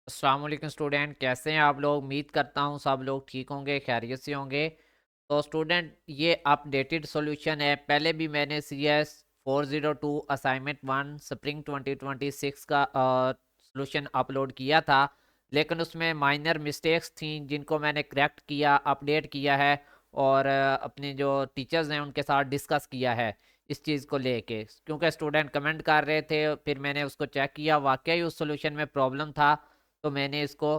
अस्सलाम वालेकुम स्टूडेंट, कैसे हैं आप लोग। उम्मीद करता हूँ सब लोग ठीक होंगे, खैरियत से होंगे। तो स्टूडेंट, ये अपडेटेड सॉल्यूशन है। पहले भी मैंने CS 402 असाइनमेंट 1 स्प्रिंग 2026 का सॉल्यूशन अपलोड किया था, लेकिन उसमें माइनर मिस्टेक्स थी जिनको मैंने करेक्ट किया, अपडेट किया है और अपने जो टीचर्स हैं उनके साथ डिस्कस किया है इस चीज़ को लेके, क्योंकि स्टूडेंट कमेंट कर रहे थे। फिर मैंने उसको चेक किया, वाकई उस सॉल्यूशन में प्रॉब्लम था, तो मैंने इसको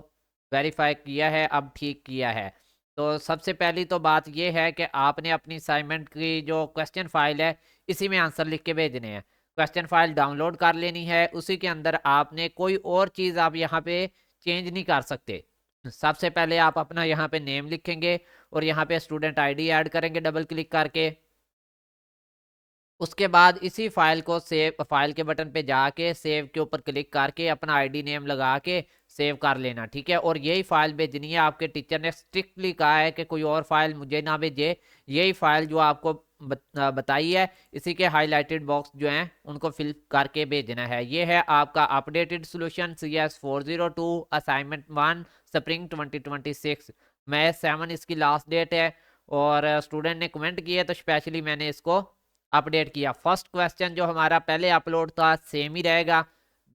वेरीफाई किया है, अब ठीक किया है। तो सबसे पहली तो बात यह है कि आपने अपनी असाइनमेंट की जो क्वेश्चन फाइल है, इसी में आंसर लिख के भेजने हैं। क्वेश्चन फाइल डाउनलोड कर लेनी है, उसी के अंदर आपने कोई और चीज़ आप यहाँ पे चेंज नहीं कर सकते। सबसे पहले आप अपना यहाँ पे नेम लिखेंगे और यहाँ पे स्टूडेंट आईडी ऐड करेंगे डबल क्लिक करके। उसके बाद इसी फाइल को सेव, फाइल के बटन पे जाके सेव के ऊपर क्लिक करके अपना आईडी नेम लगा के सेव कर लेना, ठीक है। और यही फाइल भेजनी है। आपके टीचर ने स्ट्रिक्टली कहा है कि कोई और फाइल मुझे ना भेजे, यही फाइल जो आपको बताई है, इसी के हाईलाइटेड बॉक्स जो हैं उनको फिल करके भेजना है। ये है आपका updated solution CS 402 assignment 1 spring 2026। May 7 इसकी लास्ट डेट है और स्टूडेंट ने कमेंट किया तो स्पेशली मैंने इसको अपडेट किया। फर्स्ट क्वेश्चन जो हमारा पहले अपलोड था सेम ही रहेगा,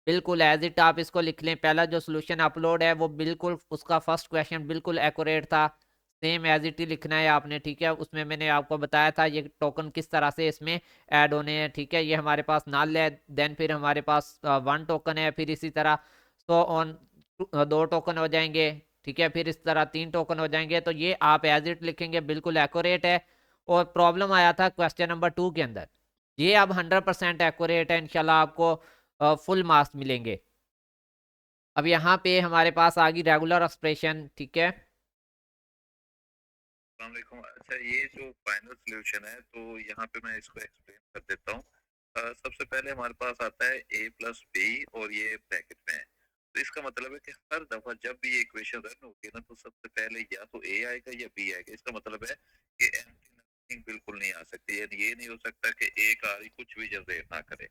बिल्कुल एज इट आप इसको लिख लें। पहला जो सोल्यूशन अपलोड है वो बिल्कुल उसका फर्स्ट क्वेश्चन बिल्कुल एक्यूरेट था, सेम एज इट ही लिखना है आपने, ठीक है। उसमें मैंने आपको बताया था ये टोकन किस तरह से इसमें ऐड होने हैं, ठीक है। ये हमारे पास नल है, देन फिर हमारे पास 1 टोकन है, फिर इसी तरह सो ऑन 2 टोकन हो जाएंगे, ठीक है। फिर इस तरह 3 टोकन हो जाएंगे। तो ये आप एज इट लिखेंगे, बिल्कुल एक्यूरेट है। और प्रॉब्लम आया था क्वेश्चन नंबर 2 के अंदर, ये अब 100% एक्यूरेट है, इंशाल्लाह आपको फुल मार्क्स मिलेंगे। अब यहाँ पे हमारे पास आ गई रेगुलर एक्सप्रेशन, ठीक है। अस्सलामुअलैकुम। अच्छा, ये जो फाइनल सॉल्यूशन है तो यहाँ पे मैं इसको एक्सप्लेन कर देता हूँ। सबसे पहले हमारे पास आता है a+b और ये ब्रैकेट में है। तो इसका मतलब है कि हर दफा जब भी ये इक्वेशन रन होगी ना तो सबसे पहले या तो a आएगा या b आएगा। इसका मतलब है कि एम्प्टी नथिंग बिल्कुल नहीं आ सकती, यानी ये नहीं हो सकता कि एक आ रही कुछ भी जनरेट ना करे।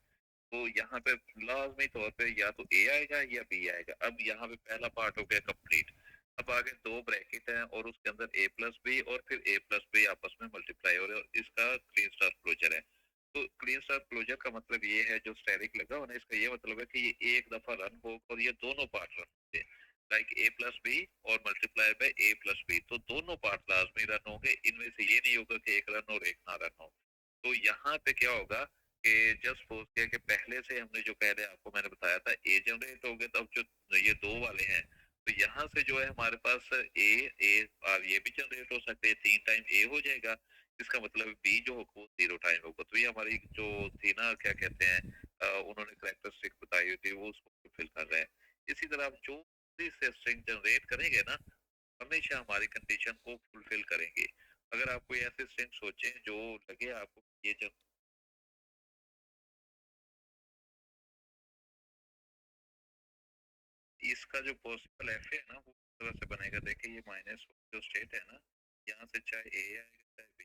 तो यहाँ पे लाजमी तौर पे या तो ए आएगा या बी आएगा। अब यहाँ पे पहला पार्ट हो गया कंप्लीट। अब आगे दो ब्रैकेट हैं और उसके अंदर a+b और फिर a+b आपस में मल्टीप्लाई हो रहे हैं और इसका क्लीन स्टार क्लोजर है। तो क्लीन स्टार क्लोजर का मतलब ये है, जो स्टेरिक लगा होना, इसका ये मतलब है कि ये एक दफा रन हो और ये दोनों पार्ट रन होंगे, लाइक a+b और मल्टीप्लाई बाय a+b। तो दोनों पार्ट लाजमी रन होंगे, इनमें से ये नहीं होगा कि एक रन और एक ना रन हो। तो यहाँ पे क्या होगा कि जस्ट सपोज किया कि पहले से हमने जो पहले आपको मैंने बताया था ए जनरेट हो गया, तो अब जो ये दो वाले हैं तो यहाँ से जो है हमारे पास ए ए और ये भी जनरेट हो सकते हैं, 3 टाइम ए हो जाएगा। इसका मतलब बी जो होगा वो 0 टाइम होगा। तो ये हमारी जो थी ना, क्या कहते हैं, उन्होंने करेक्टरिस्टिक बताई हुई थी, वो उसको फुलफिल कर रहे हैं। इसी तरह आप जो भी से स्ट्रिंग जनरेट करेंगे ना, हमेशा हमारी कंडीशन को फुलफिल करेंगे। अगर आप कोई ऐसे स्ट्रिंग सोचें जो लगे आपको ये जो इसका जो पॉसिबल एफ है ना, वो इस तरह से बनेगा। देखिए ये माइनस जो स्टेट है ना, यहाँ से चाहे ए आएगा चाहे बी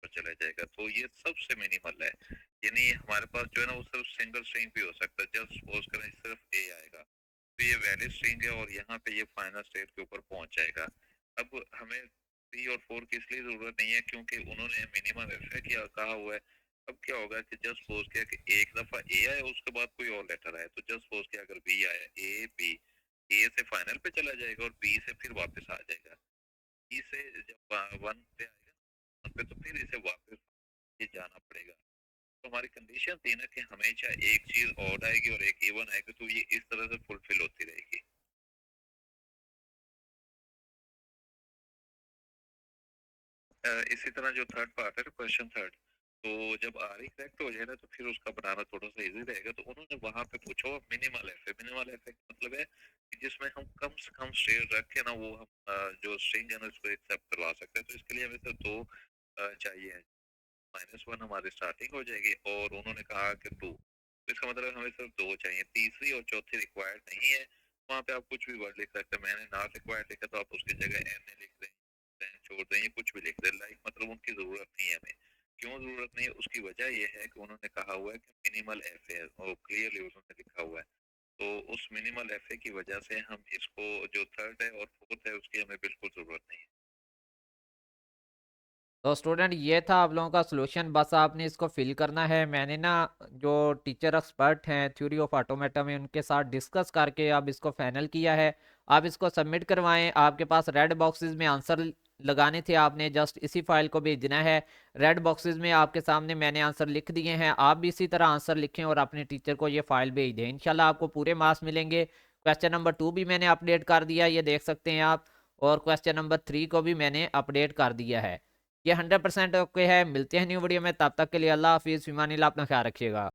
पर चला जाएगा, तो ये सबसे मिनिमल है। यानी हमारे पास जो है ना वो सिर्फ सिंगल स्ट्रिंग भी हो सकता है। जस्ट सपोज करें सिर्फ ए आएगा तो ये वैलिड स्ट्रिंग है और यहाँ पे ये फाइनल स्टेट के ऊपर पहुंच जाएगा। अब हमें 3 और 4 की इसलिए जरूरत नहीं है क्योंकि उन्होंने मिनिमम एफ है क्या कहा हुआ है। अब क्या होगा कि जस्ट सपोज किया कि एक दफा ए आया उसके बाद कोई और लेटर आया, तो जस्ट सपोज किया अगर बी आया, ए बी, ए से फाइनल पे चला जाएगा और बी से फिर वापस आ जाएगा। बी से जब 1 पे आएगा, 1 पे, तो फिर इसे वापस ये जाना पड़ेगा। तो हमारी कंडीशन थी ना कि हमेशा एक चीज ऑड आएगी और एक इवन आएगी, तो ये इस तरह से फुलफिल होती रहेगी। इसी तरह जो थर्ड पार्ट है, क्वेश्चन थर्ड, तो जब आर ही करेक्ट हो जाए ना तो फिर उसका बनाना थोड़ा सा इजी रहेगा। तो उन्होंने वहां पे पूछा मिनिमल एफ है। मिनिमल एफ का मतलब है कि जिसमें हम कम से कम स्ट्रिंग रख के ना वो हम जो स्ट्रिंग है ना उसको एक्सेप्ट करवा सकते हैं। तो इसके लिए हमें तो दो चाहिए। -1 हमारी स्टार्टिंग हो जाएगी और उन्होंने कहा कि 2, तो इसका मतलब हमें सिर्फ 2 चाहिए, तीसरी और चौथी रिक्वायर्ड नहीं है। वहाँ पे आप कुछ भी वर्ड लिख सकते हैं। मैंने नॉट रिक्वायर्ड लिखा तो आप उसकी जगह एन लिख दें, छोड़ दें, ये कुछ भी लिख दें, लाइक मतलब उनकी जरूरत नहीं है हमें। क्यों जरूरत नहीं है, उसकी वजह यह है कि उन्होंने कहा हुआ है कि मिनिमल एफ है और क्लियरली उन्होंने लिखा हुआ है। तो उस मिनिमल एफए की वजह से हम इसको जो थर्ड है और फोर्थ है उसकी हमें बिल्कुल ज़रूरत नहीं है। तो स्टूडेंट ये था आप लोगों का सोल्यूशन, बस आपने इसको फिल करना है। मैंने ना जो टीचर एक्सपर्ट हैं थ्योरी ऑफ ऑटोमेटा में उनके साथ डिस्कस करके अब इसको फाइनल किया है। आप इसको सबमिट करवाएं। आपके पास रेड बॉक्सेस में आंसर लगाने थे, आपने जस्ट इसी फाइल को भेजना है। रेड बॉक्सेस में आपके सामने मैंने आंसर लिख दिए हैं, आप भी इसी तरह आंसर लिखें और अपने टीचर को ये फाइल भेज दें। इंशाल्लाह आपको पूरे मार्क्स मिलेंगे। क्वेश्चन नंबर 2 भी मैंने अपडेट कर दिया, ये देख सकते हैं आप। और क्वेश्चन नंबर 3 को भी मैंने अपडेट कर दिया है। ये 100% ओके है। मिलते हैं न्यू वीडियो में, तब तक के लिए अल्लाह हाफिज़, फिमानिल्लाह, अपना ख्याल रखिएगा।